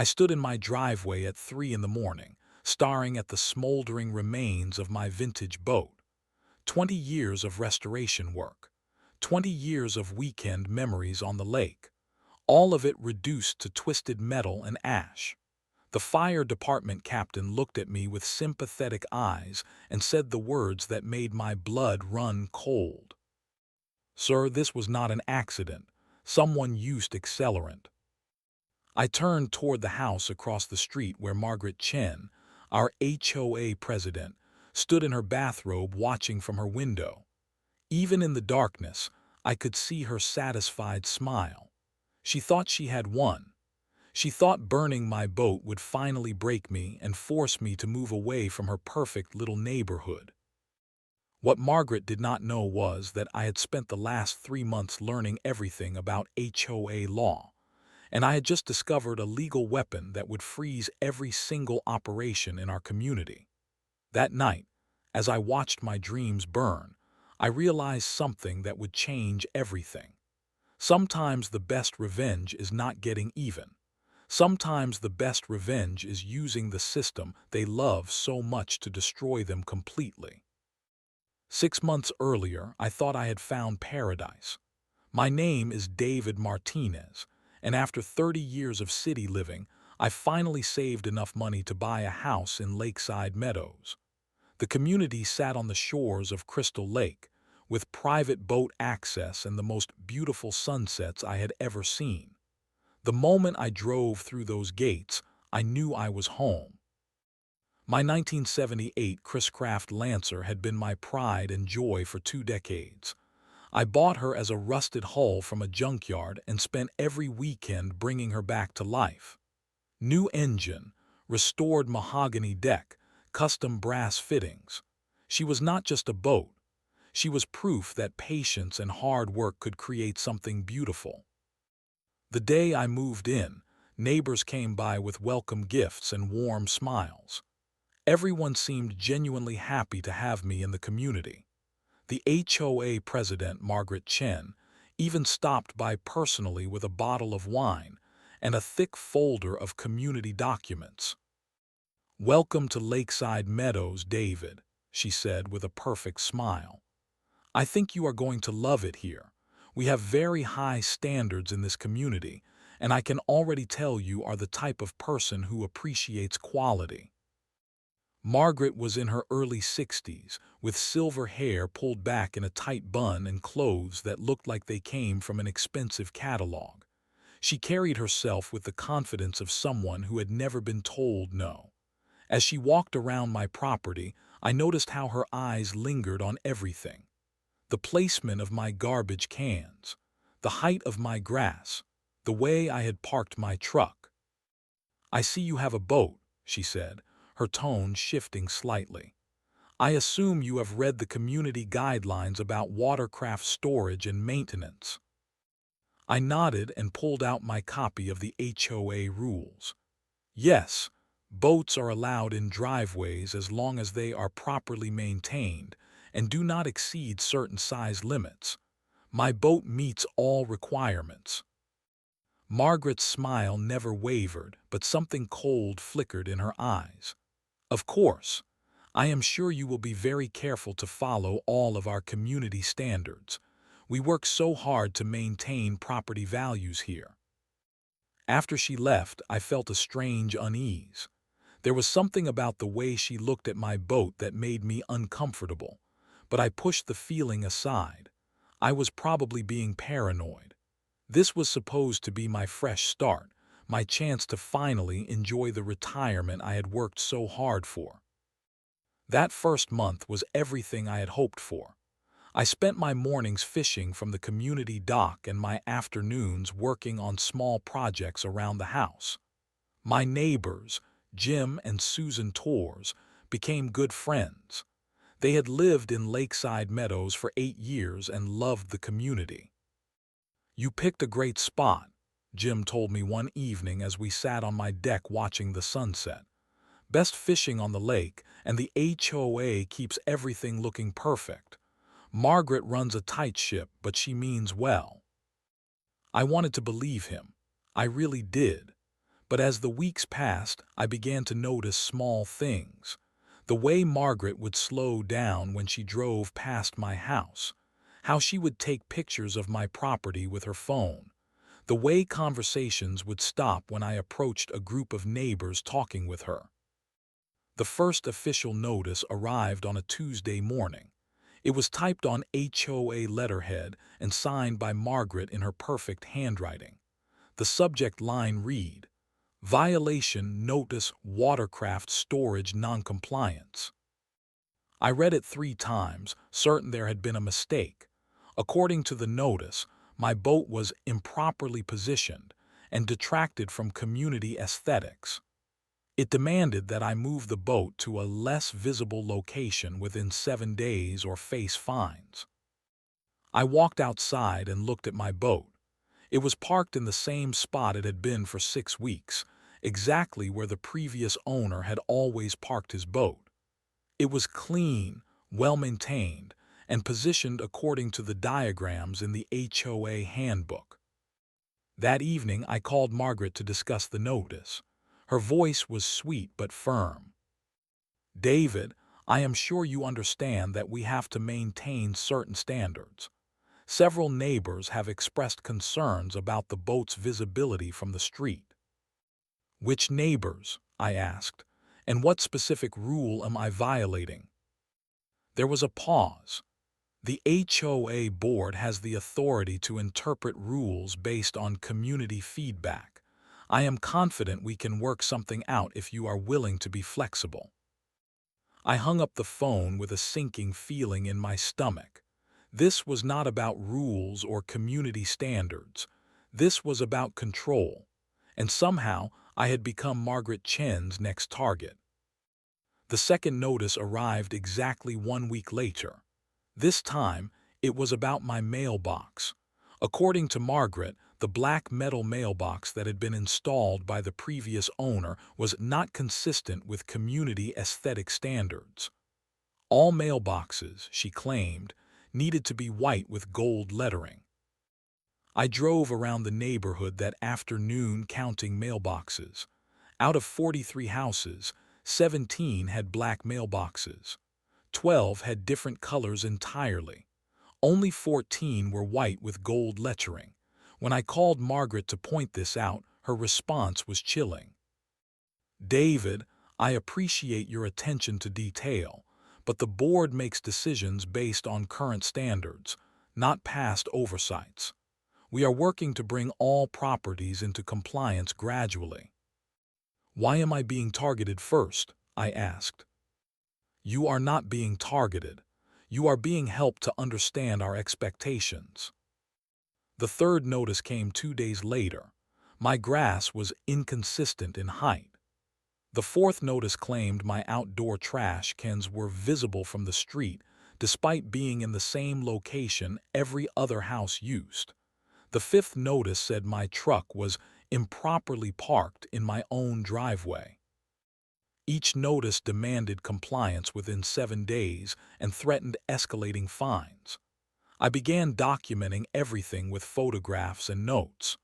I stood in my driveway at 3 in the morning, staring at the smoldering remains of my vintage boat. 20 years of restoration work. 20 years of weekend memories on the lake. All of it reduced to twisted metal and ash. The fire department captain looked at me with sympathetic eyes and said the words that made my blood run cold. "Sir, this was not an accident. Someone used accelerant." I turned toward the house across the street where Margaret Chen, our HOA president, stood in her bathrobe watching from her window. Even in the darkness, I could see her satisfied smile. She thought she had won. She thought burning my boat would finally break me and force me to move away from her perfect little neighborhood. What Margaret did not know was that I had spent the last 3 months learning everything about HOA law, and I had just discovered a legal weapon that would freeze every single operation in our community. That night, as I watched my dreams burn, I realized something that would change everything. Sometimes the best revenge is not getting even. Sometimes the best revenge is using the system they love so much to destroy them completely. 6 months earlier, I thought I had found paradise. My name is David Martinez, and after 30 years of city living, I finally saved enough money to buy a house in Lakeside Meadows. The community sat on the shores of Crystal Lake, with private boat access and the most beautiful sunsets I had ever seen. The moment I drove through those gates, I knew I was home. My 1978 Chris Craft Lancer had been my pride and joy for 2 decades. I bought her as a rusted hull from a junkyard and spent every weekend bringing her back to life. New engine, restored mahogany deck, custom brass fittings. She was not just a boat. She was proof that patience and hard work could create something beautiful. The day I moved in, neighbors came by with welcome gifts and warm smiles. Everyone seemed genuinely happy to have me in the community. The HOA president, Margaret Chen, even stopped by personally with a bottle of wine and a thick folder of community documents. "Welcome to Lakeside Meadows, David," she said with a perfect smile. "I think you are going to love it here. We have very high standards in this community, and I can already tell you are the type of person who appreciates quality." Margaret was in her early 60s, with silver hair pulled back in a tight bun and clothes that looked like they came from an expensive catalog. She carried herself with the confidence of someone who had never been told no. As she walked around my property, I noticed how her eyes lingered on everything. The placement of my garbage cans, the height of my grass, the way I had parked my truck. "I see you have a boat," she said, her tone shifting slightly. "I assume you have read the community guidelines about watercraft storage and maintenance." I nodded and pulled out my copy of the HOA rules. Yes, boats are allowed in driveways as long as they are properly maintained and do not exceed certain size limits. My boat meets all requirements. Margaret's smile never wavered, but something cold flickered in her eyes. "Of course, I am sure you will be very careful to follow all of our community standards. We work so hard to maintain property values here." After she left, I felt a strange unease. There was something about the way she looked at my boat that made me uncomfortable, but I pushed the feeling aside. I was probably being paranoid. This was supposed to be my fresh start, my chance to finally enjoy the retirement I had worked so hard for. That first month was everything I had hoped for. I spent my mornings fishing from the community dock and my afternoons working on small projects around the house. My neighbors, Jim and Susan Torres, became good friends. They had lived in Lakeside Meadows for 8 years and loved the community. "You picked a great spot," Jim told me one evening as we sat on my deck watching the sunset. "Best fishing on the lake, and the HOA keeps everything looking perfect. Margaret runs a tight ship, but she means well." I wanted to believe him. I really did. But as the weeks passed, I began to notice small things. The way Margaret would slow down when she drove past my house, how she would take pictures of my property with her phone, the way conversations would stop when I approached a group of neighbors talking with her. The first official notice arrived on a Tuesday morning. It was typed on HOA letterhead and signed by Margaret in her perfect handwriting. The subject line read, "Violation Notice Watercraft Storage Noncompliance." I read it 3 times, certain there had been a mistake. According to the notice, my boat was improperly positioned and detracted from community aesthetics. It demanded that I move the boat to a less visible location within 7 days or face fines. I walked outside and looked at my boat. It was parked in the same spot it had been for 6 weeks, exactly where the previous owner had always parked his boat. It was clean, well-maintained, and positioned according to the diagrams in the HOA handbook. That evening, I called Margaret to discuss the notice. Her voice was sweet but firm. "David, I am sure you understand that we have to maintain certain standards. Several neighbors have expressed concerns about the boat's visibility from the street." "Which neighbors?" I asked. "And what specific rule am I violating?" There was a pause. The HOA board has the authority to interpret rules based on community feedback. I am confident we can work something out if you are willing to be flexible. I hung up the phone with a sinking feeling in my stomach. This was not about rules or community standards. This was about control. And somehow, I had become Margaret Chen's next target. The second notice arrived exactly 1 week later. This time, it was about my mailbox. According to Margaret, the black metal mailbox that had been installed by the previous owner was not consistent with community aesthetic standards. All mailboxes, she claimed, needed to be white with gold lettering. I drove around the neighborhood that afternoon counting mailboxes. Out of 43 houses, 17 had black mailboxes. 12 had different colors entirely. Only 14 were white with gold lettering. When I called Margaret to point this out, her response was chilling. "David, I appreciate your attention to detail, but the board makes decisions based on current standards, not past oversights. We are working to bring all properties into compliance gradually." "Why am I being targeted first?" I asked. "You are not being targeted. You are being helped to understand our expectations." The third notice came 2 days later. My grass was inconsistent in height. The fourth notice claimed my outdoor trash cans were visible from the street, despite being in the same location every other house used. The fifth notice said my truck was improperly parked in my own driveway. Each notice demanded compliance within 7 days and threatened escalating fines. I began documenting everything with photographs and notes.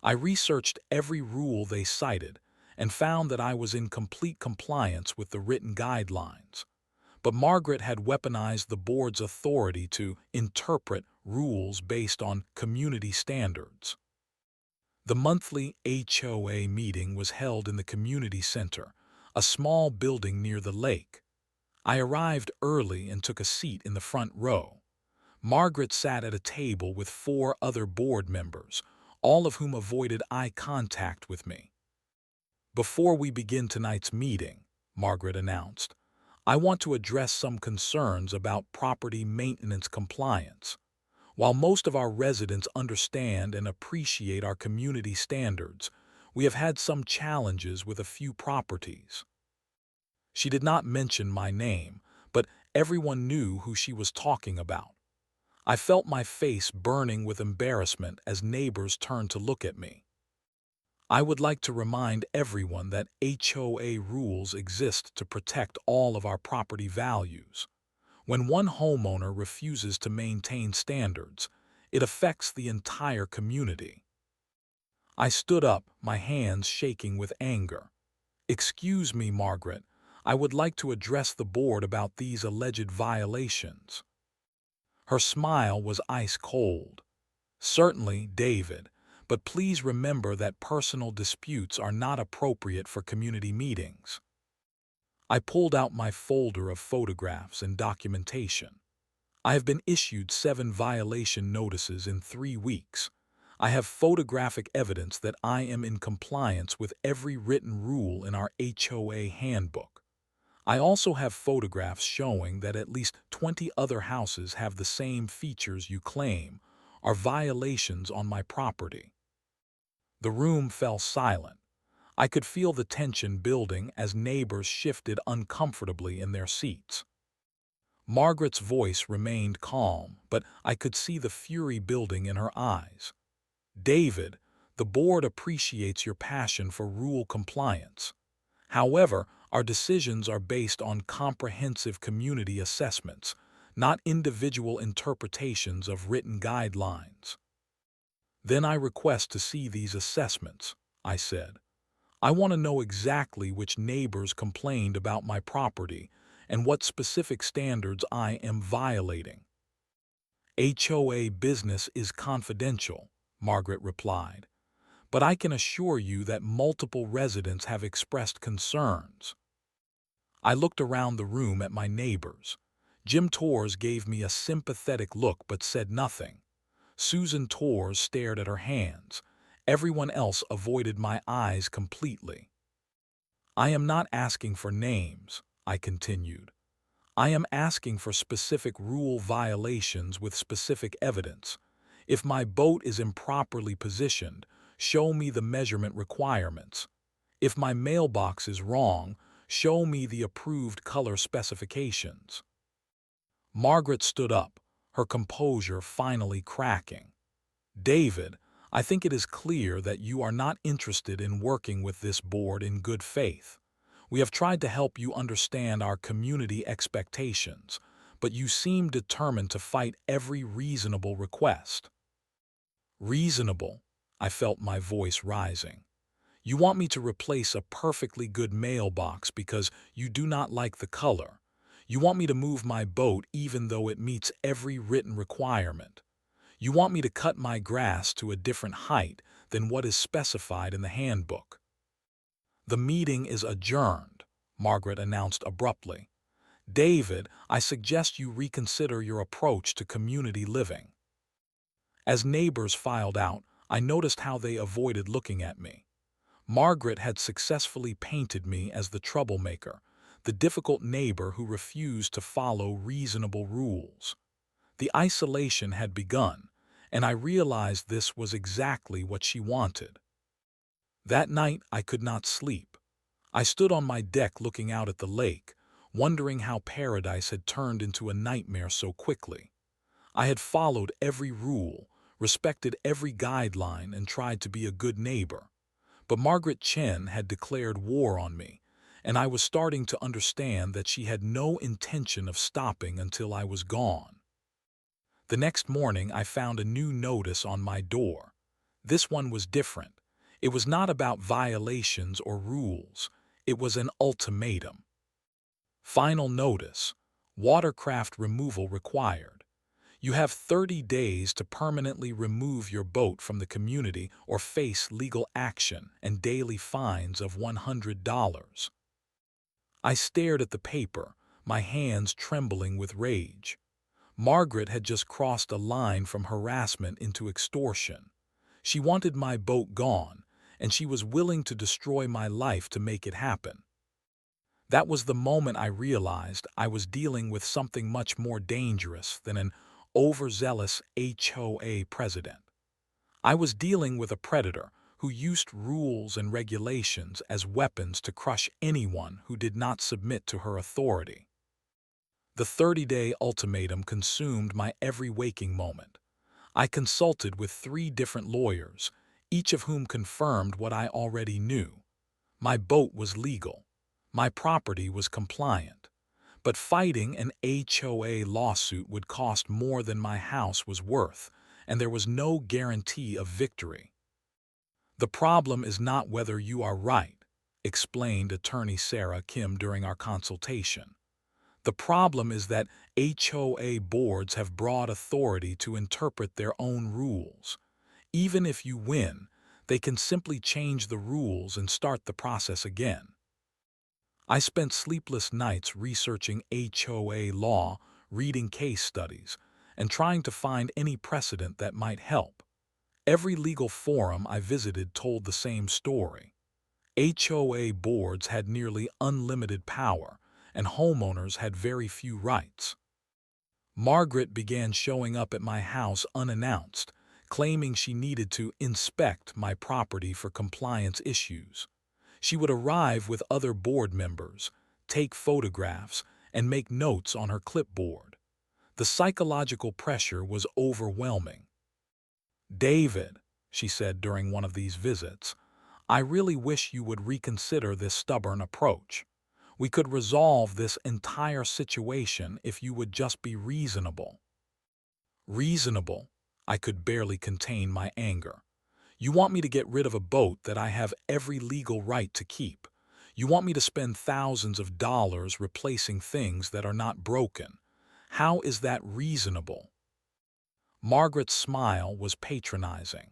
I researched every rule they cited and found that I was in complete compliance with the written guidelines. But Margaret had weaponized the board's authority to interpret rules based on community standards. The monthly HOA meeting was held in the community center, a small building near the lake. I arrived early and took a seat in the front row. Margaret sat at a table with 4 other board members, all of whom avoided eye contact with me. "Before we begin tonight's meeting," Margaret announced, "I want to address some concerns about property maintenance compliance. While most of our residents understand and appreciate our community standards, we have had some challenges with a few properties." She did not mention my name, but everyone knew who she was talking about. I felt my face burning with embarrassment as neighbors turned to look at me. I would like to remind everyone that HOA rules exist to protect all of our property values. When one homeowner refuses to maintain standards, it affects the entire community. I stood up, my hands shaking with anger. "Excuse me, Margaret. I would like to address the board about these alleged violations." Her smile was ice cold. "Certainly, David, but please remember that personal disputes are not appropriate for community meetings." I pulled out my folder of photographs and documentation. "I have been issued 7 violation notices in 3 weeks. I have photographic evidence that I am in compliance with every written rule in our HOA handbook. I also have photographs showing that at least 20 other houses have the same features you claim are violations on my property." The room fell silent. I could feel the tension building as neighbors shifted uncomfortably in their seats. Margaret's voice remained calm, but I could see the fury building in her eyes. "David, the board appreciates your passion for rule compliance. However, our decisions are based on comprehensive community assessments, not individual interpretations of written guidelines." "Then I request to see these assessments," I said. "I want to know exactly which neighbors complained about my property and what specific standards I am violating." "HOA business is confidential," Margaret replied, "but I can assure you that multiple residents have expressed concerns." I looked around the room at my neighbors. Jim Torres gave me a sympathetic look but said nothing. Susan Torres stared at her hands. Everyone else avoided my eyes completely. "I am not asking for names," I continued. "I am asking for specific rule violations with specific evidence. If my boat is improperly positioned, show me the measurement requirements. If my mailbox is wrong, show me the approved color specifications." Margaret stood up, her composure finally cracking. "David, I think it is clear that you are not interested in working with this board in good faith. We have tried to help you understand our community expectations, but you seem determined to fight every reasonable request." "Reasonable?" I felt my voice rising. "You want me to replace a perfectly good mailbox because you do not like the color. You want me to move my boat even though it meets every written requirement. You want me to cut my grass to a different height than what is specified in the handbook." "The meeting is adjourned," Margaret announced abruptly. "David, I suggest you reconsider your approach to community living." As neighbors filed out, I noticed how they avoided looking at me. Margaret had successfully painted me as the troublemaker, the difficult neighbor who refused to follow reasonable rules. The isolation had begun, and I realized this was exactly what she wanted. That night I could not sleep. I stood on my deck looking out at the lake, wondering how paradise had turned into a nightmare so quickly. I had followed every rule, respected every guideline, and tried to be a good neighbor. But Margaret Chen had declared war on me, and I was starting to understand that she had no intention of stopping until I was gone. The next morning I found a new notice on my door. This one was different. It was not about violations or rules. It was an ultimatum. Final notice: watercraft removal required. You have 30 days to permanently remove your boat from the community or face legal action and daily fines of $100. I stared at the paper, my hands trembling with rage. Margaret had just crossed a line from harassment into extortion. She wanted my boat gone, and she was willing to destroy my life to make it happen. That was the moment I realized I was dealing with something much more dangerous than an overzealous HOA president. I was dealing with a predator who used rules and regulations as weapons to crush anyone who did not submit to her authority. The 30-day ultimatum consumed my every waking moment. I consulted with 3 different lawyers, each of whom confirmed what I already knew. My boat was legal. My property was compliant. But fighting an HOA lawsuit would cost more than my house was worth, and there was no guarantee of victory. The problem is not whether you are right, explained attorney Sarah Kim during our consultation. The problem is that HOA boards have broad authority to interpret their own rules. Even if you win, they can simply change the rules and start the process again. I spent sleepless nights researching HOA law, reading case studies, and trying to find any precedent that might help. Every legal forum I visited told the same story. HOA boards had nearly unlimited power, and homeowners had very few rights. Margaret began showing up at my house unannounced, claiming she needed to inspect my property for compliance issues. She would arrive with other board members, take photographs, and make notes on her clipboard. The psychological pressure was overwhelming. "David," she said during one of these visits, "I really wish you would reconsider this stubborn approach. We could resolve this entire situation if you would just be reasonable." Reasonable? I could barely contain my anger. You want me to get rid of a boat that I have every legal right to keep. You want me to spend thousands of dollars replacing things that are not broken. How is that reasonable? Margaret's smile was patronizing.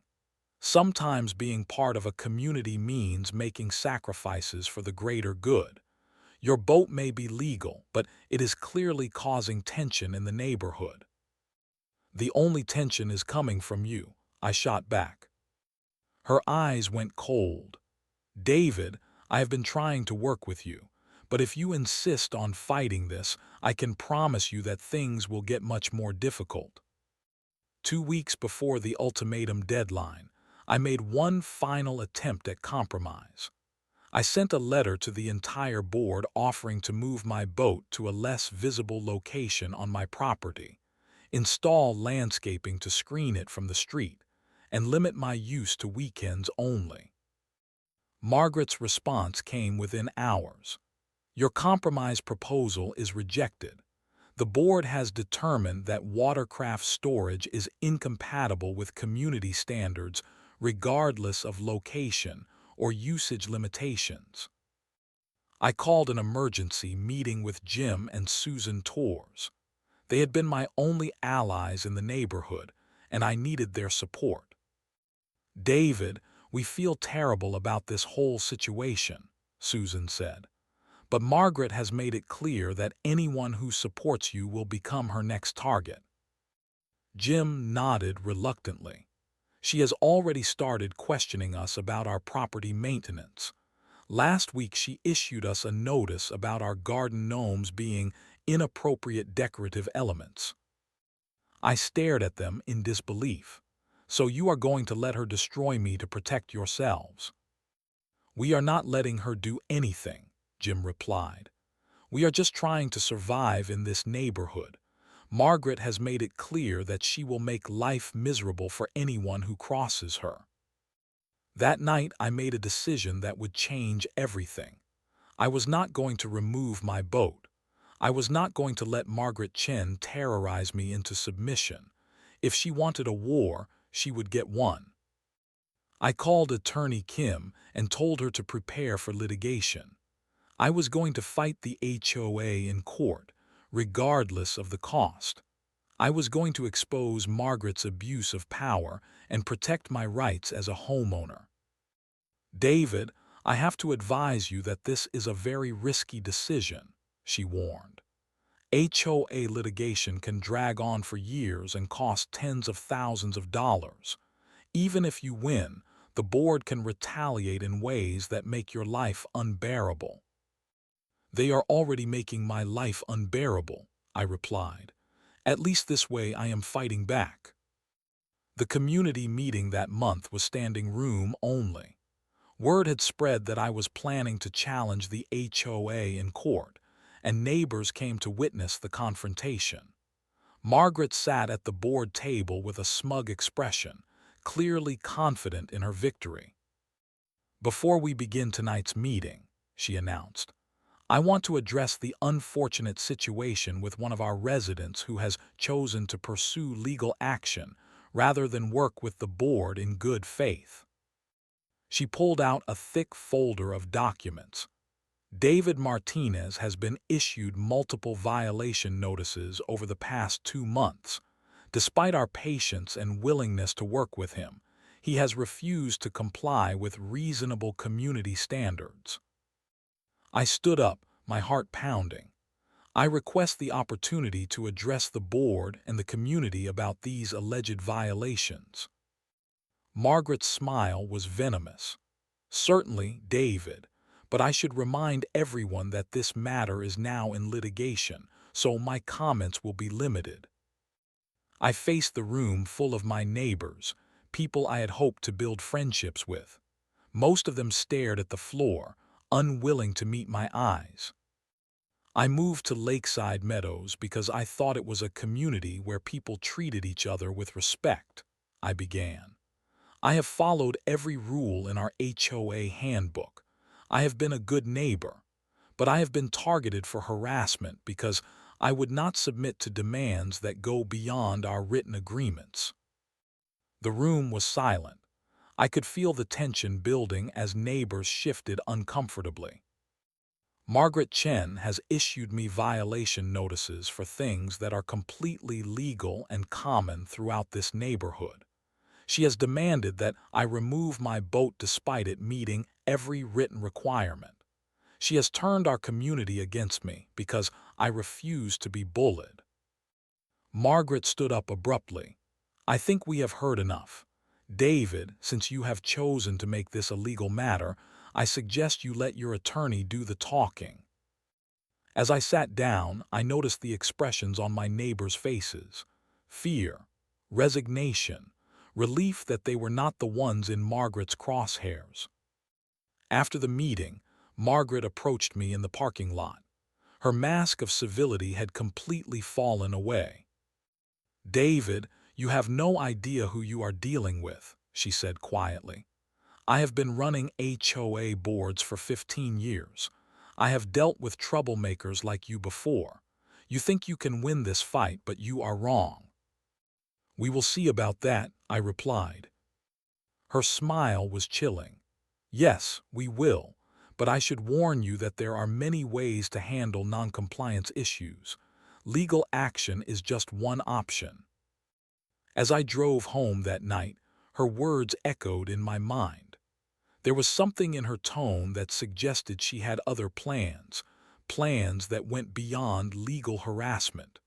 Sometimes being part of a community means making sacrifices for the greater good. Your boat may be legal, but it is clearly causing tension in the neighborhood. The only tension is coming from you, I shot back. Her eyes went cold. "David, I have been trying to work with you, but if you insist on fighting this, I can promise you that things will get much more difficult." 2 weeks before the ultimatum deadline, I made one final attempt at compromise. I sent a letter to the entire board offering to move my boat to a less visible location on my property, install landscaping to screen it from the street, and limit my use to weekends only. Margaret's response came within hours. "Your compromise proposal is rejected. The board has determined that watercraft storage is incompatible with community standards regardless of location or usage limitations." I called an emergency meeting with Jim and Susan Torres. They had been my only allies in the neighborhood, and I needed their support. "David, we feel terrible about this whole situation," Susan said. "But Margaret has made it clear that anyone who supports you will become her next target." Jim nodded reluctantly. "She has already started questioning us about our property maintenance. Last week she issued us a notice about our garden gnomes being inappropriate decorative elements." I stared at them in disbelief. "So you are going to let her destroy me to protect yourselves?" "We are not letting her do anything," Jim replied. "We are just trying to survive in this neighborhood. Margaret has made it clear that she will make life miserable for anyone who crosses her." That night I made a decision that would change everything. I was not going to remove my boat. I was not going to let Margaret Chen terrorize me into submission. If she wanted a war, she would get one. I called attorney Kim and told her to prepare for litigation. I was going to fight the HOA in court, regardless of the cost. I was going to expose Margaret's abuse of power and protect my rights as a homeowner. "David, I have to advise you that this is a very risky decision," she warned. "HOA litigation can drag on for years and cost tens of thousands of dollars. Even if you win, the board can retaliate in ways that make your life unbearable." "They are already making my life unbearable," I replied. "At least this way I am fighting back." The community meeting that month was standing room only. Word had spread that I was planning to challenge the HOA in court, and neighbors came to witness the confrontation. Margaret sat at the board table with a smug expression, clearly confident in her victory. "Before we begin tonight's meeting," she announced, "I want to address the unfortunate situation with one of our residents who has chosen to pursue legal action rather than work with the board in good faith." She pulled out a thick folder of documents. David Martinez has been issued multiple violation notices over the past 2 months. Despite our patience and willingness to work with him, he has refused to comply with reasonable community standards. I stood up, my heart pounding. I request the opportunity to address the board and the community about these alleged violations. Margaret's smile was venomous. Certainly, David, but I should remind everyone that this matter is now in litigation, so my comments will be limited. I faced the room full of my neighbors, people I had hoped to build friendships with. Most of them stared at the floor, unwilling to meet my eyes. I moved to Lakeside Meadows because I thought it was a community where people treated each other with respect, I began. I have followed every rule in our HOA handbook. I have been a good neighbor, but I have been targeted for harassment because I would not submit to demands that go beyond our written agreements. The room was silent. I could feel the tension building as neighbors shifted uncomfortably. Margaret Chen has issued me violation notices for things that are completely legal and common throughout this neighborhood. She has demanded that I remove my boat despite it meeting every written requirement. She has turned our community against me because I refuse to be bullied. Margaret stood up abruptly. I think we have heard enough. David, since you have chosen to make this a legal matter, I suggest you let your attorney do the talking. As I sat down, I noticed the expressions on my neighbors' faces. Fear, resignation, relief that they were not the ones in Margaret's crosshairs. After the meeting, Margaret approached me in the parking lot. Her mask of civility had completely fallen away. David, you have no idea who you are dealing with, she said quietly. I have been running HOA boards for 15 years. I have dealt with troublemakers like you before. You think you can win this fight, but you are wrong. We will see about that, I replied. Her smile was chilling. Yes, we will, but I should warn you that there are many ways to handle noncompliance issues. Legal action is just one option. As I drove home that night, her words echoed in my mind. There was something in her tone that suggested she had other plans, plans that went beyond legal harassment.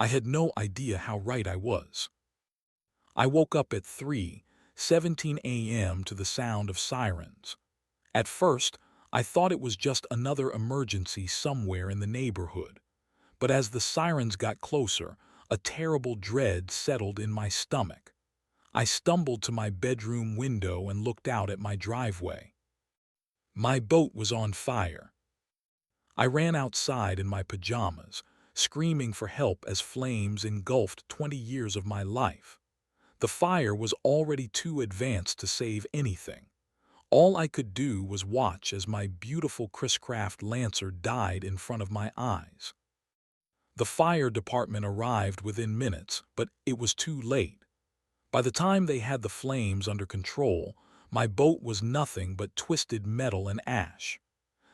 I had no idea how right I was. I woke up at 3:17 a.m. to the sound of sirens. At first, I thought it was just another emergency somewhere in the neighborhood. But as the sirens got closer, a terrible dread settled in my stomach. I stumbled to my bedroom window and looked out at my driveway. My boat was on fire. I ran outside in my pajamas, screaming for help as flames engulfed 20 years of my life. The fire was already too advanced to save anything. All I could do was watch as my beautiful Chris-Craft Lancer died in front of my eyes. The fire department arrived within minutes, but it was too late. By the time they had the flames under control, my boat was nothing but twisted metal and ash.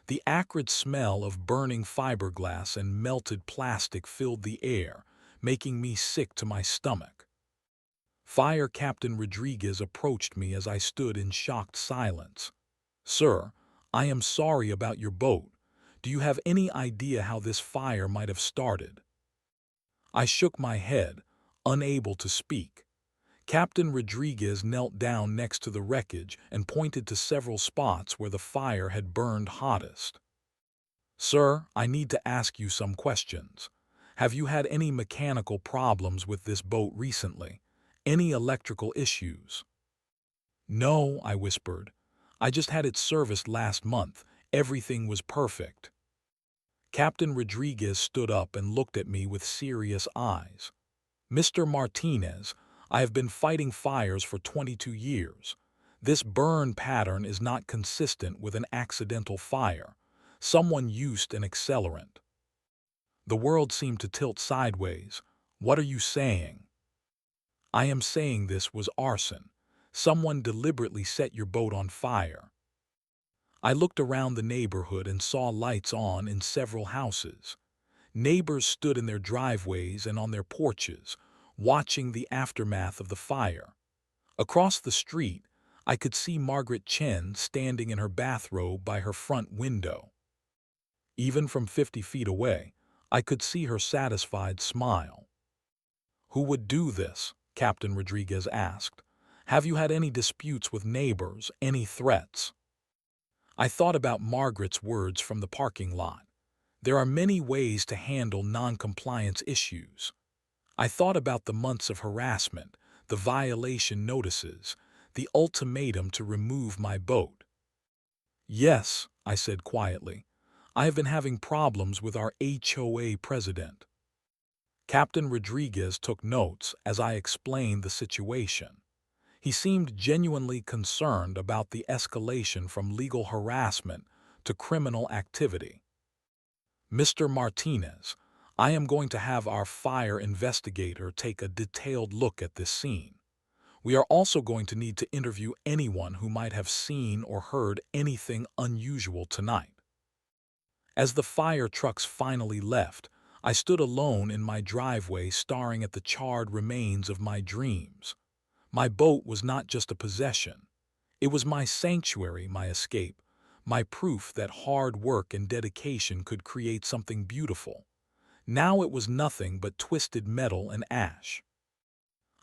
The acrid smell of burning fiberglass and melted plastic filled the air, making me sick to my stomach. Fire Captain Rodriguez approached me as I stood in shocked silence. Sir, I am sorry about your boat. Do you have any idea how this fire might have started? I shook my head, unable to speak. Captain Rodriguez knelt down next to the wreckage and pointed to several spots where the fire had burned hottest. Sir, I need to ask you some questions. Have you had any mechanical problems with this boat recently? Any electrical issues? No, I whispered. I just had it serviced last month. Everything was perfect. Captain Rodriguez stood up and looked at me with serious eyes. Mr. Martinez, I have been fighting fires for 22 years. This burn pattern is not consistent with an accidental fire. Someone used an accelerant. The world seemed to tilt sideways. What are you saying? I am saying this was arson. Someone deliberately set your boat on fire. I looked around the neighborhood and saw lights on in several houses. Neighbors stood in their driveways and on their porches, watching the aftermath of the fire. Across the street, I could see Margaret Chen standing in her bathrobe by her front window. Even from 50 feet away, I could see her satisfied smile. "Who would do this?" Captain Rodriguez asked. "Have you had any disputes with neighbors, any threats?" I thought about Margaret's words from the parking lot. There are many ways to handle non-compliance issues. I thought about the months of harassment, the violation notices, the ultimatum to remove my boat. "Yes," I said quietly, "I have been having problems with our HOA president." Captain Rodriguez took notes as I explained the situation. He seemed genuinely concerned about the escalation from legal harassment to criminal activity. "Mr. Martinez, I am going to have our fire investigator take a detailed look at this scene. We are also going to need to interview anyone who might have seen or heard anything unusual tonight." As the fire trucks finally left, I stood alone in my driveway staring at the charred remains of my dreams. My boat was not just a possession. It was my sanctuary, my escape, my proof that hard work and dedication could create something beautiful. Now it was nothing but twisted metal and ash.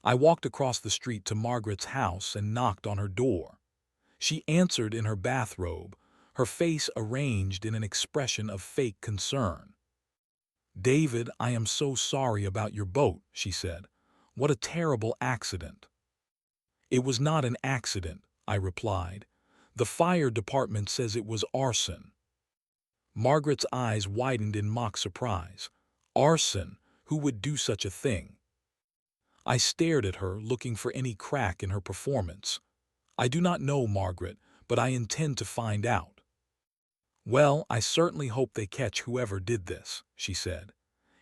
I walked across the street to Margaret's house and knocked on her door. She answered in her bathrobe, her face arranged in an expression of fake concern. "David, I am so sorry about your boat," she said. "What a terrible accident." "It was not an accident," I replied. "The fire department says it was arson." Margaret's eyes widened in mock surprise. "Arson? Who would do such a thing?" I stared at her, looking for any crack in her performance. "I do not know, Margaret, but I intend to find out." "Well, I certainly hope they catch whoever did this," she said.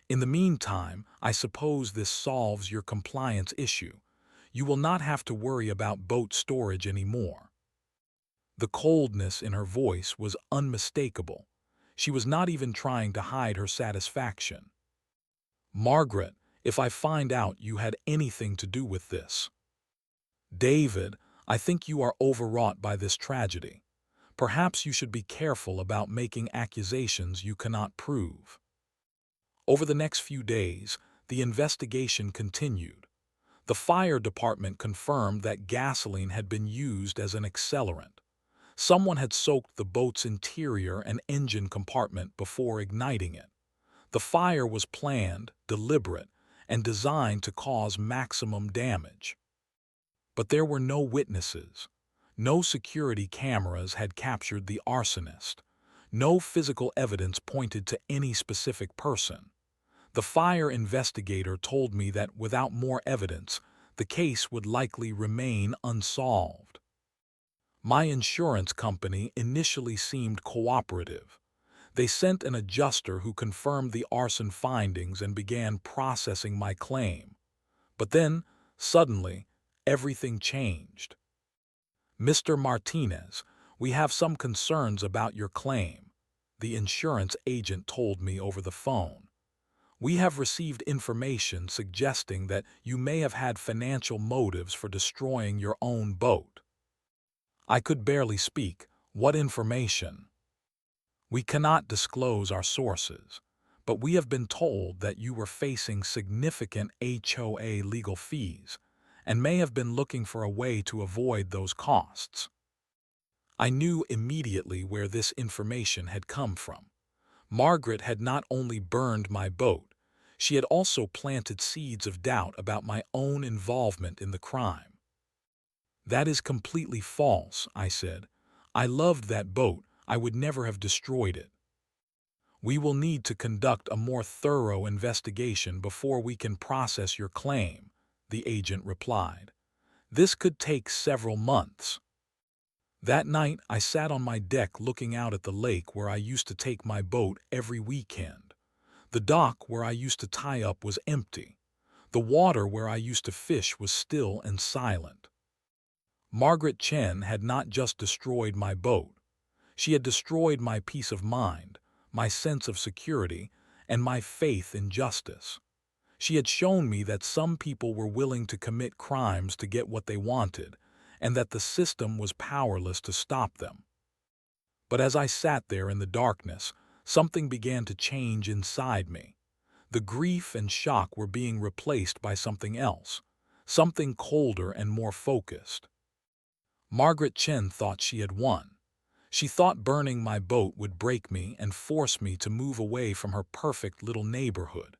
"In the meantime, I suppose this solves your compliance issue. You will not have to worry about boat storage anymore." The coldness in her voice was unmistakable. She was not even trying to hide her satisfaction. "Margaret, if I find out you had anything to do with this—" "David, I think you are overwrought by this tragedy. Perhaps you should be careful about making accusations you cannot prove." Over the next few days, the investigation continued. The fire department confirmed that gasoline had been used as an accelerant. Someone had soaked the boat's interior and engine compartment before igniting it. The fire was planned, deliberate, and designed to cause maximum damage. But there were no witnesses. No security cameras had captured the arsonist. No physical evidence pointed to any specific person. The fire investigator told me that without more evidence, the case would likely remain unsolved. My insurance company initially seemed cooperative. They sent an adjuster who confirmed the arson findings and began processing my claim. But then, suddenly, everything changed. "Mr. Martinez, we have some concerns about your claim," the insurance agent told me over the phone. "We have received information suggesting that you may have had financial motives for destroying your own boat." I could barely speak. "What information?" "We cannot disclose our sources, but we have been told that you were facing significant HOA legal fees and may have been looking for a way to avoid those costs." I knew immediately where this information had come from. Margaret had not only burned my boat, she had also planted seeds of doubt about my own involvement in the crime. "That is completely false," I said. "I loved that boat. I would never have destroyed it." "We will need to conduct a more thorough investigation before we can process your claim," the agent replied. "This could take several months." That night, I sat on my deck looking out at the lake where I used to take my boat every weekend. The dock where I used to tie up was empty. The water where I used to fish was still and silent. Margaret Chen had not just destroyed my boat. She had destroyed my peace of mind, my sense of security, and my faith in justice. She had shown me that some people were willing to commit crimes to get what they wanted, and that the system was powerless to stop them. But as I sat there in the darkness, something began to change inside me. The grief and shock were being replaced by something else, something colder and more focused. Margaret Chen thought she had won. She thought burning my boat would break me and force me to move away from her perfect little neighborhood.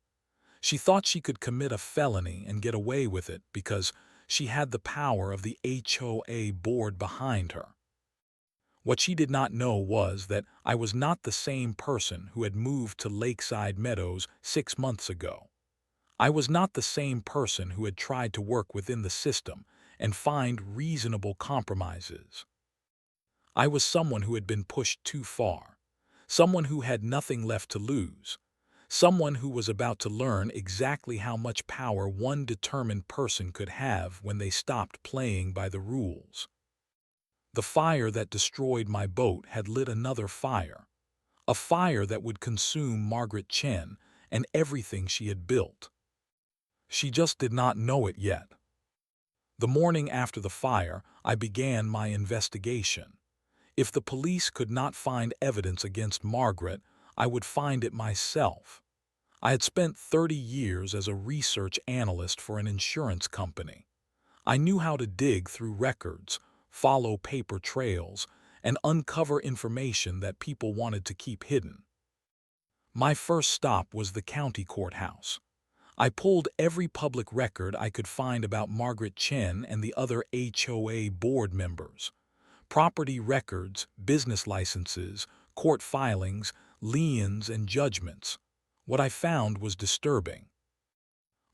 She thought she could commit a felony and get away with it because she had the power of the HOA board behind her. What she did not know was that I was not the same person who had moved to Lakeside Meadows 6 months ago. I was not the same person who had tried to work within the system and find reasonable compromises. I was someone who had been pushed too far, someone who had nothing left to lose, someone who was about to learn exactly how much power one determined person could have when they stopped playing by the rules. The fire that destroyed my boat had lit another fire, a fire that would consume Margaret Chen and everything she had built. She just did not know it yet. The morning after the fire, I began my investigation. If the police could not find evidence against Margaret, I would find it myself. I had spent 30 years as a research analyst for an insurance company. I knew how to dig through records, follow paper trails, and uncover information that people wanted to keep hidden. My first stop was the county courthouse. I pulled every public record I could find about Margaret Chen and the other HOA board members. Property records, business licenses, court filings, liens, and judgments. What I found was disturbing.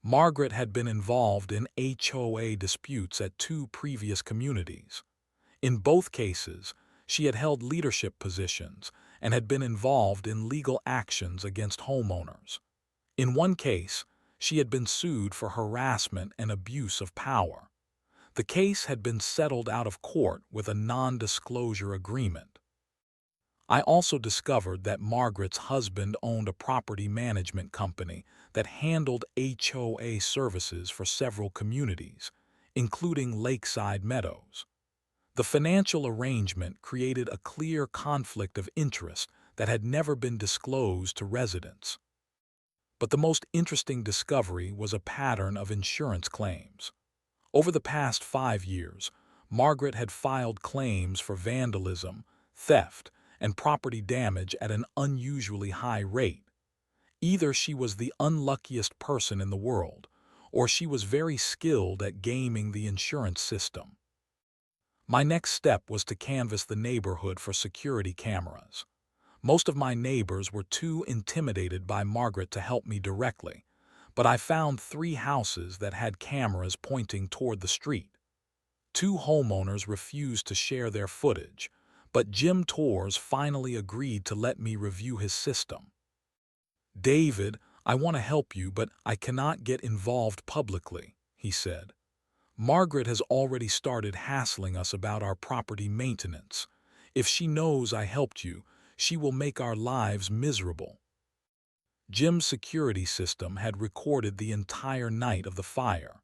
Margaret had been involved in HOA disputes at 2 previous communities. In both cases, she had held leadership positions and had been involved in legal actions against homeowners. In one case, she had been sued for harassment and abuse of power. The case had been settled out of court with a non-disclosure agreement. I also discovered that Margaret's husband owned a property management company that handled HOA services for several communities, including Lakeside Meadows. The financial arrangement created a clear conflict of interest that had never been disclosed to residents. But the most interesting discovery was a pattern of insurance claims. Over the past 5 years, Margaret had filed claims for vandalism, theft, and property damage at an unusually high rate. Either she was the unluckiest person in the world, or she was very skilled at gaming the insurance system. My next step was to canvass the neighborhood for security cameras. Most of my neighbors were too intimidated by Margaret to help me directly, but I found 3 houses that had cameras pointing toward the street. 2 homeowners refused to share their footage, but Jim Torres finally agreed to let me review his system. "David, I want to help you, but I cannot get involved publicly," he said. "Margaret has already started hassling us about our property maintenance. If she knows I helped you, she will make our lives miserable." Jim's security system had recorded the entire night of the fire.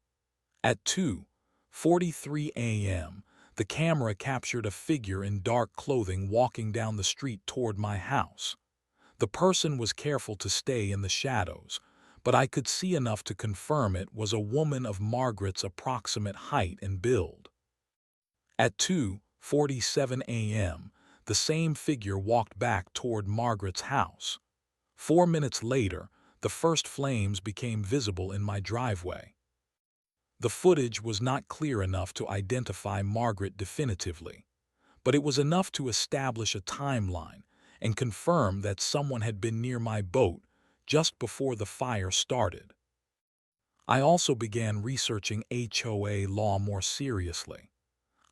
At 2:43 a.m., the camera captured a figure in dark clothing walking down the street toward my house. The person was careful to stay in the shadows, but I could see enough to confirm it was a woman of Margaret's approximate height and build. At 2:47 a.m., the same figure walked back toward Margaret's house. 4 minutes later, the first flames became visible in my driveway. The footage was not clear enough to identify Margaret definitively, but it was enough to establish a timeline and confirm that someone had been near my boat just before the fire started. I also began researching HOA law more seriously.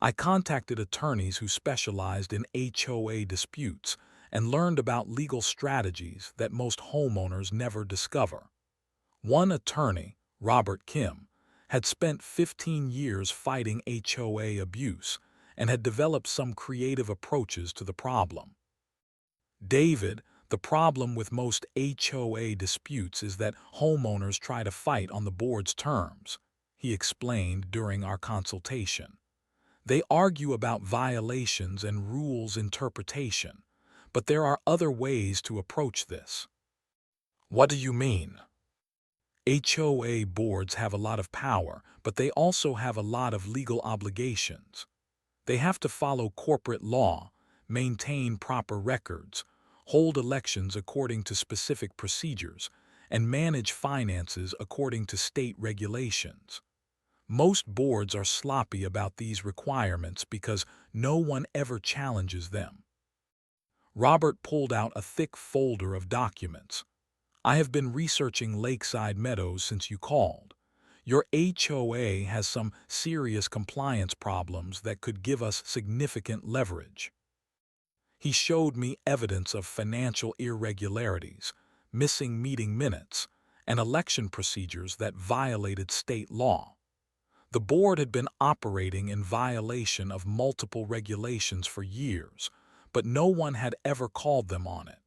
I contacted attorneys who specialized in HOA disputes and learned about legal strategies that most homeowners never discover. One attorney, Robert Kim, had spent 15 years fighting HOA abuse and had developed some creative approaches to the problem. David, the problem with most HOA disputes is that homeowners try to fight on the board's terms, he explained during our consultation. They argue about violations and rules interpretation, but there are other ways to approach this. What do you mean? HOA boards have a lot of power, but they also have a lot of legal obligations. They have to follow corporate law, maintain proper records, hold elections according to specific procedures, and manage finances according to state regulations. Most boards are sloppy about these requirements because no one ever challenges them. Robert pulled out a thick folder of documents. I have been researching Lakeside Meadows since you called. Your HOA has some serious compliance problems that could give us significant leverage. He showed me evidence of financial irregularities, missing meeting minutes, and election procedures that violated state law. The board had been operating in violation of multiple regulations for years, but no one had ever called them on it.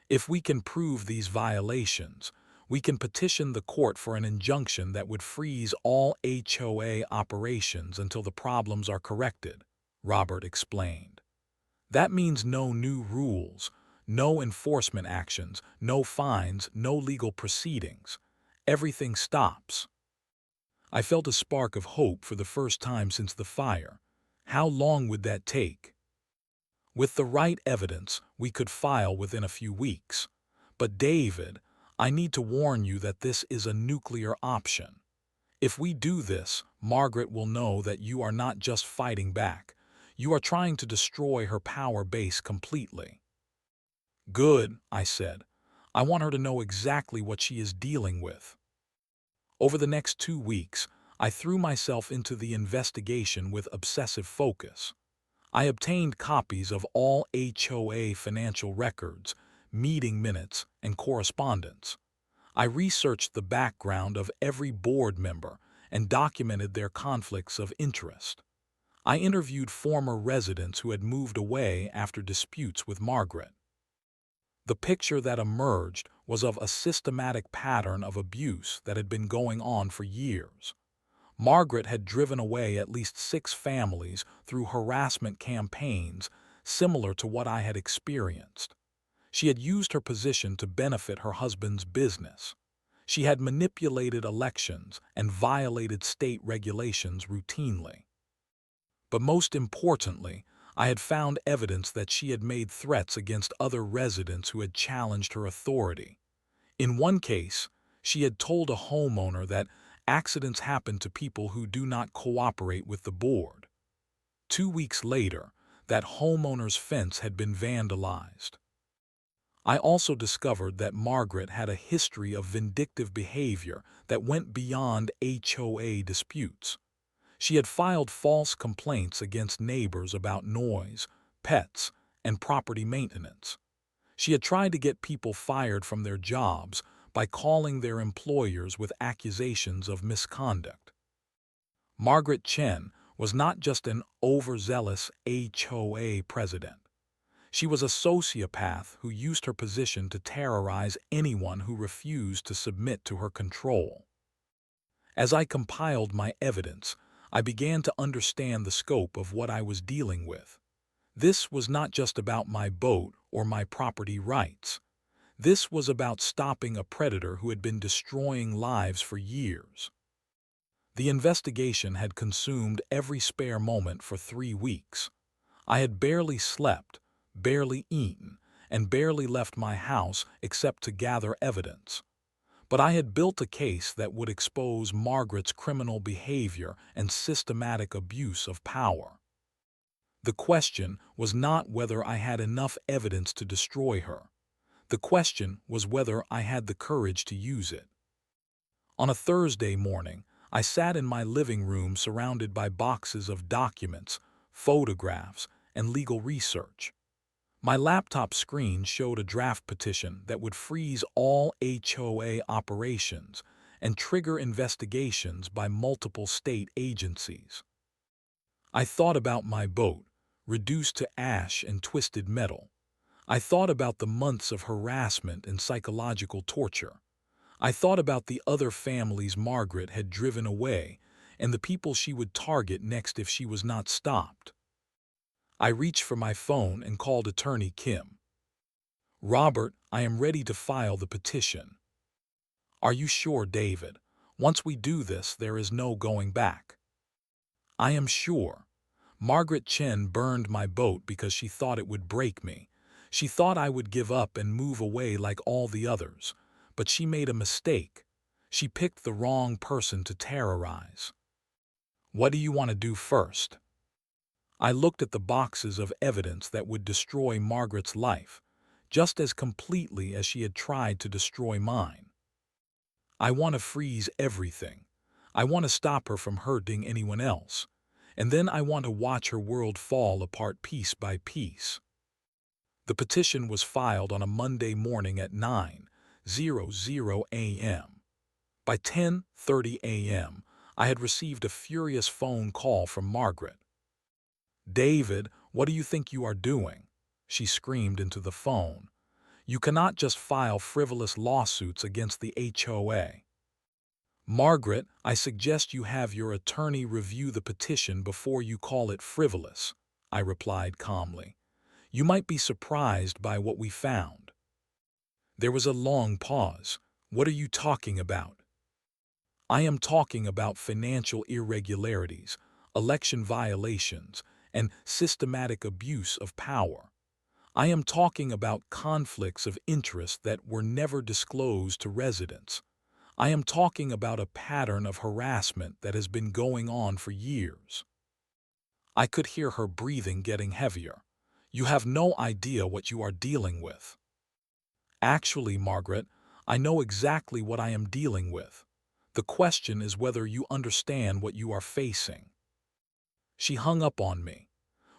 If we can prove these violations, we can petition the court for an injunction that would freeze all HOA operations until the problems are corrected, Robert explained. That means no new rules, no enforcement actions, no fines, no legal proceedings. Everything stops. I felt a spark of hope for the first time since the fire. How long would that take? With the right evidence, we could file within a few weeks. But David, I need to warn you that this is a nuclear option. If we do this, Margaret will know that you are not just fighting back. You are trying to destroy her power base completely. Good, I said. I want her to know exactly what she is dealing with. Over the next 2 weeks, I threw myself into the investigation with obsessive focus. I obtained copies of all HOA financial records, meeting minutes, and correspondence. I researched the background of every board member and documented their conflicts of interest. I interviewed former residents who had moved away after disputes with Margaret. The picture that emerged was of a systematic pattern of abuse that had been going on for years. Margaret had driven away at least 6 families through harassment campaigns similar to what I had experienced. She had used her position to benefit her husband's business. She had manipulated elections and violated state regulations routinely. But most importantly, I had found evidence that she had made threats against other residents who had challenged her authority. In one case, she had told a homeowner that accidents happen to people who do not cooperate with the board. 2 weeks later, that homeowner's fence had been vandalized. I also discovered that Margaret had a history of vindictive behavior that went beyond HOA disputes. She had filed false complaints against neighbors about noise, pets, and property maintenance. She had tried to get people fired from their jobs by calling their employers with accusations of misconduct. Margaret Chen was not just an overzealous HOA president. She was a sociopath who used her position to terrorize anyone who refused to submit to her control. As I compiled my evidence, I began to understand the scope of what I was dealing with. This was not just about my boat or my property rights. This was about stopping a predator who had been destroying lives for years. The investigation had consumed every spare moment for 3 weeks. I had barely slept, barely eaten, and barely left my house except to gather evidence. But I had built a case that would expose Margaret's criminal behavior and systematic abuse of power. The question was not whether I had enough evidence to destroy her. The question was whether I had the courage to use it. On a Thursday morning, I sat in my living room surrounded by boxes of documents, photographs, and legal research. My laptop screen showed a draft petition that would freeze all HOA operations and trigger investigations by multiple state agencies. I thought about my boat, reduced to ash and twisted metal. I thought about the months of harassment and psychological torture. I thought about the other families Margaret had driven away and the people she would target next if she was not stopped. I reached for my phone and called Attorney Kim. "Robert, I am ready to file the petition." "Are you sure, David? Once we do this, there is no going back." "I am sure. Margaret Chen burned my boat because she thought it would break me. She thought I would give up and move away like all the others. But she made a mistake. She picked the wrong person to terrorize." "What do you want to do first?" I looked at the boxes of evidence that would destroy Margaret's life, just as completely as she had tried to destroy mine. "I want to freeze everything. I want to stop her from hurting anyone else. And then I want to watch her world fall apart piece by piece." The petition was filed on a Monday morning at 9:00 a.m. By 10:30 a.m., I had received a furious phone call from Margaret. "David, what do you think you are doing?" she screamed into the phone. "You cannot just file frivolous lawsuits against the HOA." "Margaret, I suggest you have your attorney review the petition before you call it frivolous," I replied calmly. "You might be surprised by what we found." There was a long pause. "What are you talking about?" "I am talking about financial irregularities, election violations, and systematic abuse of power. I am talking about conflicts of interest that were never disclosed to residents. I am talking about a pattern of harassment that has been going on for years." I could hear her breathing getting heavier. "You have no idea what you are dealing with." "Actually, Margaret, I know exactly what I am dealing with. The question is whether you understand what you are facing." She hung up on me.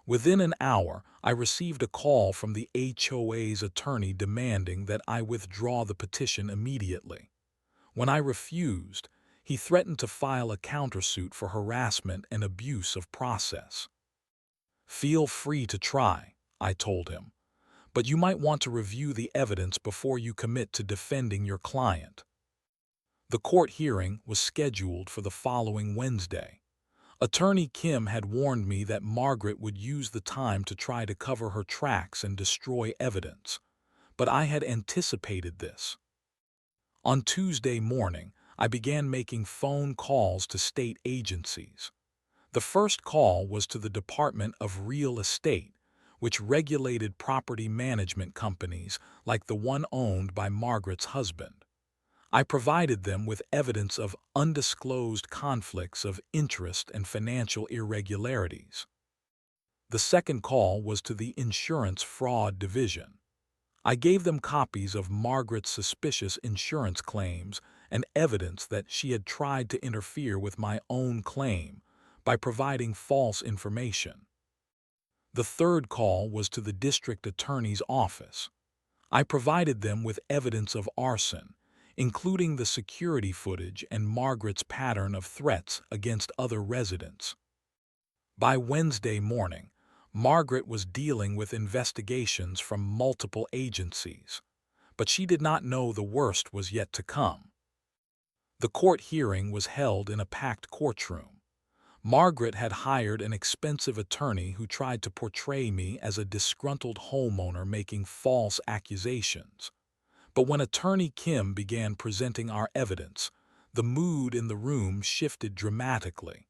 Within an hour, I received a call from the HOA's attorney demanding that I withdraw the petition immediately. When I refused, he threatened to file a countersuit for harassment and abuse of process. "Feel free to try," I told him, "but you might want to review the evidence before you commit to defending your client." The court hearing was scheduled for the following Wednesday. Attorney Kim had warned me that Margaret would use the time to try to cover her tracks and destroy evidence, but I had anticipated this. On Tuesday morning, I began making phone calls to state agencies. The first call was to the Department of Real Estate, which regulated property management companies like the one owned by Margaret's husband. I provided them with evidence of undisclosed conflicts of interest and financial irregularities. The second call was to the Insurance Fraud Division. I gave them copies of Margaret's suspicious insurance claims and evidence that she had tried to interfere with my own claim by providing false information. The third call was to the district attorney's office. I provided them with evidence of arson, including the security footage and Margaret's pattern of threats against other residents. By Wednesday morning, Margaret was dealing with investigations from multiple agencies, but she did not know the worst was yet to come. The court hearing was held in a packed courtroom. Margaret had hired an expensive attorney who tried to portray me as a disgruntled homeowner making false accusations. But when Attorney Kim began presenting our evidence, the mood in the room shifted dramatically.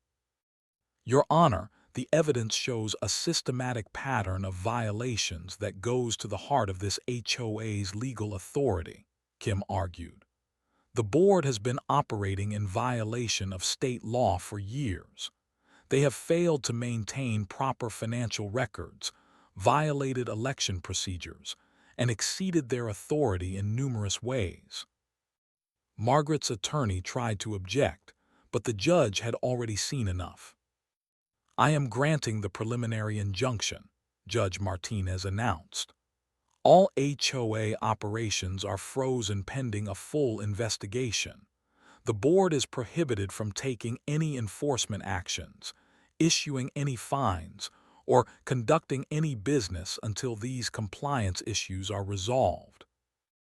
"Your Honor, the evidence shows a systematic pattern of violations that goes to the heart of this HOA's legal authority," Kim argued. "The board has been operating in violation of state law for years. They have failed to maintain proper financial records, violated election procedures, and exceeded their authority in numerous ways." Margaret's attorney tried to object, but the judge had already seen enough. "I am granting the preliminary injunction," Judge Martinez announced. "All HOA operations are frozen pending a full investigation. The board is prohibited from taking any enforcement actions, issuing any fines, or conducting any business until these compliance issues are resolved.